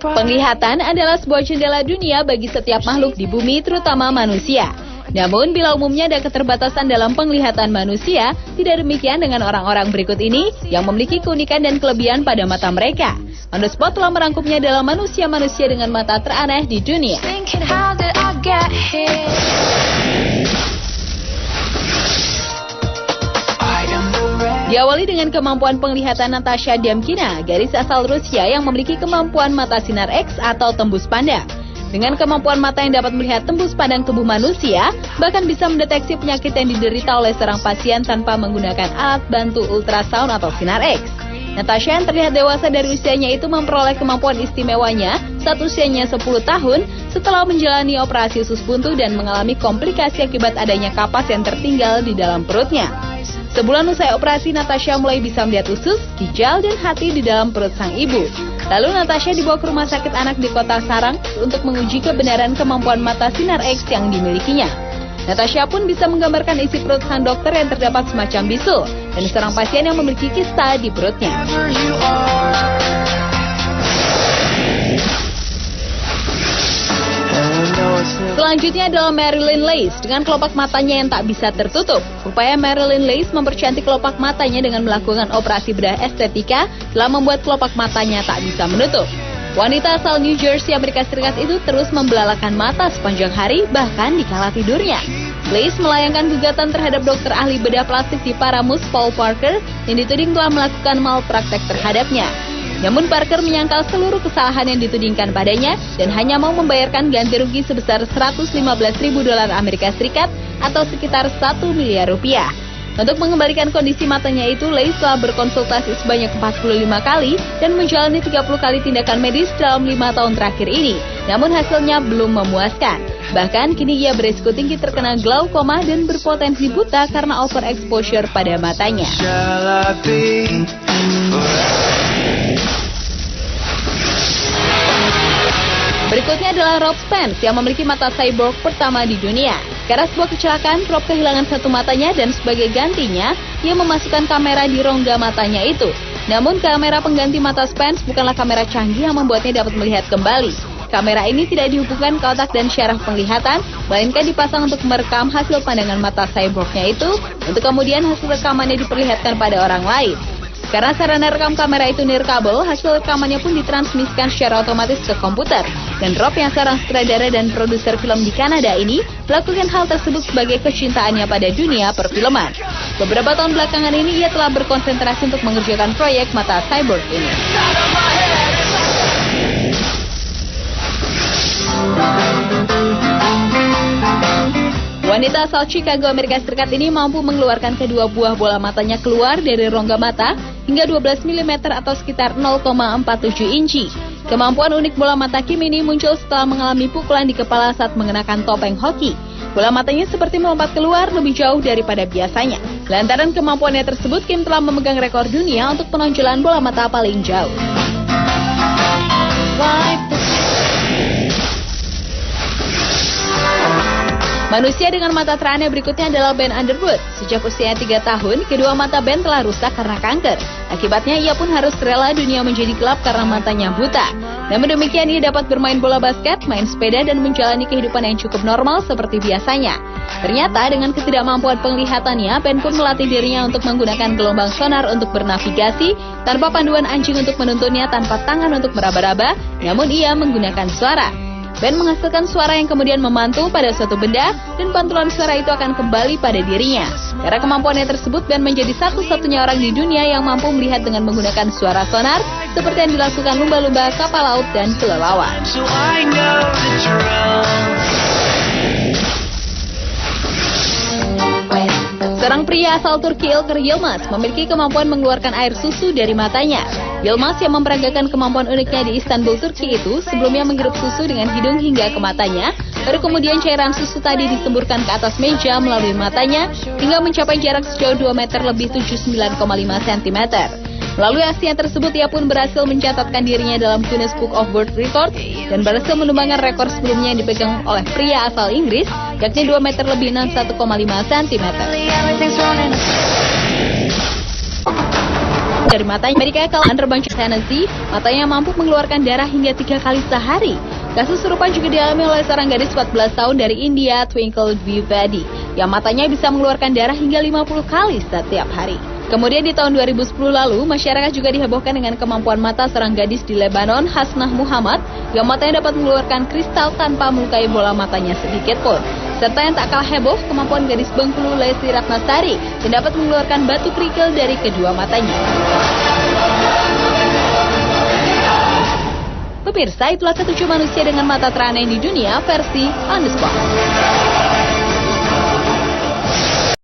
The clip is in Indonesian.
Penglihatan adalah sebuah jendela dunia bagi setiap makhluk di bumi, terutama manusia. Namun, bila umumnya ada keterbatasan dalam penglihatan manusia, tidak demikian dengan orang-orang berikut ini yang memiliki keunikan dan kelebihan pada mata mereka. On the Spot telah merangkumnya dalam manusia-manusia dengan mata teraneh di dunia. Diawali dengan kemampuan penglihatan Natasha Damkina, gadis asal Rusia yang memiliki kemampuan mata sinar X atau tembus pandang. Dengan kemampuan mata yang dapat melihat tembus pandang tubuh manusia, bahkan bisa mendeteksi penyakit yang diderita oleh seorang pasien tanpa menggunakan alat bantu ultrasound atau sinar X. Natasha yang terlihat dewasa dari usianya itu memperoleh kemampuan istimewanya saat usianya 10 tahun setelah menjalani operasi usus buntu dan mengalami komplikasi akibat adanya kapas yang tertinggal di dalam perutnya. Sebulan usai operasi, Natasha mulai bisa melihat usus, ginjal, dan hati di dalam perut sang ibu. Lalu Natasha dibawa ke rumah sakit anak di kota Sarang untuk menguji kebenaran kemampuan mata sinar X yang dimilikinya. Natasha pun bisa menggambarkan isi perut sang dokter yang terdapat semacam bisul dan seorang pasien yang memiliki kista di perutnya. Selanjutnya adalah Marilyn Lace dengan kelopak matanya yang tak bisa tertutup. Upaya Marilyn Lace mempercantik kelopak matanya dengan melakukan operasi bedah estetika telah membuat kelopak matanya tak bisa menutup. Wanita asal New Jersey, Amerika Serikat itu terus membelalakan mata sepanjang hari, bahkan di kala tidurnya. Lace melayangkan gugatan terhadap dokter ahli bedah plastik di Paramus, Paul Parker, yang dituding telah melakukan malpraktek terhadapnya. Namun Parker menyangkal seluruh kesalahan yang ditudingkan padanya dan hanya mau membayarkan ganti rugi sebesar $115.000 Amerika Serikat atau sekitar 1 miliar rupiah. Untuk mengembalikan kondisi matanya itu, Lace telah berkonsultasi sebanyak 45 kali dan menjalani 30 kali tindakan medis dalam 5 tahun terakhir ini. Namun hasilnya belum memuaskan. Bahkan kini ia berisiko tinggi terkena glaukoma dan berpotensi buta karena overexposure pada matanya. Berikutnya adalah Rob Spence yang memiliki mata cyborg pertama di dunia. Karena sebuah kecelakaan, Rob kehilangan satu matanya dan sebagai gantinya, ia memasukkan kamera di rongga matanya itu. Namun kamera pengganti mata Spence bukanlah kamera canggih yang membuatnya dapat melihat kembali. Kamera ini tidak dihubungkan ke otak dan syaraf penglihatan, melainkan dipasang untuk merekam hasil pandangan mata cyborgnya itu, untuk kemudian hasil rekamannya diperlihatkan pada orang lain. Karena sarana rekam kamera itu nirkabel, hasil rekamannya pun ditransmisikan secara otomatis ke komputer. Dan Rob yang seorang sutradara dan produser film di Kanada ini melakukan hal tersebut sebagai kecintaannya pada dunia perfilman. Beberapa tahun belakangan ini ia telah berkonsentrasi untuk mengerjakan proyek mata cyborg ini. Wanita asal Chicago, Amerika Serikat ini mampu mengeluarkan kedua buah bola matanya keluar dari rongga mata hingga 12 mm atau sekitar 0,47 inci. Kemampuan unik bola mata Kim ini muncul setelah mengalami pukulan di kepala saat mengenakan topeng hoki. Bola matanya seperti melompat keluar lebih jauh daripada biasanya. Lantaran kemampuannya tersebut, Kim telah memegang rekor dunia untuk penonjolan bola mata paling jauh. Manusia dengan mata teraneh berikutnya adalah Ben Underwood. Sejak usia 3 tahun, kedua mata Ben telah rusak karena kanker. Akibatnya ia pun harus rela dunia menjadi gelap karena matanya buta. Namun demikian ia dapat bermain bola basket, main sepeda, dan menjalani kehidupan yang cukup normal seperti biasanya. Ternyata dengan ketidakmampuan penglihatannya, Ben pun melatih dirinya untuk menggunakan gelombang sonar untuk bernavigasi, tanpa panduan anjing untuk menuntunnya, tanpa tangan untuk meraba-raba, namun ia menggunakan suara. Ben menghasilkan suara yang kemudian memantul pada suatu benda dan pantulan suara itu akan kembali pada dirinya. Karena kemampuannya tersebut, Ben menjadi satu-satunya orang di dunia yang mampu melihat dengan menggunakan suara sonar seperti yang dilakukan lumba-lumba, kapal laut, dan kelelawar. Seorang pria asal Turki, Ilker Yilmaz, memiliki kemampuan mengeluarkan air susu dari matanya. Yilmaz yang memperagakan kemampuan uniknya di Istanbul, Turki itu sebelumnya menghirup susu dengan hidung hingga ke matanya, baru kemudian cairan susu tadi disemburkan ke atas meja melalui matanya hingga mencapai jarak sejauh 2 meter lebih 79,5 cm. Melalui aksinya tersebut, ia pun berhasil mencatatkan dirinya dalam Guinness Book of World Records dan berhasil menumbangkan rekor sebelumnya yang dipegang oleh pria asal Inggris, yakni 2 meter lebih 61,5 cm. dari matanya. Amerika kalau terbang ke Tennessee, matanya mampu mengeluarkan darah hingga 3 kali sehari. Kasus serupa juga dialami oleh seorang gadis 14 tahun dari India, Twinkle Dwivedi, yang matanya bisa mengeluarkan darah hingga 50 kali setiap hari. Kemudian di tahun 2010 lalu, masyarakat juga dihebohkan dengan kemampuan mata seorang gadis di Lebanon, Hasnah Muhammad, yang matanya dapat mengeluarkan kristal tanpa melukai bola matanya sedikit pun. Serta yang tak kalah heboh, kemampuan gadis Bengkulu Lesti Ratnasari, yang dapat mengeluarkan batu kerikil dari kedua matanya. Pemirsa, itulah ketujuh manusia dengan mata teraneh di dunia versi On The Spot.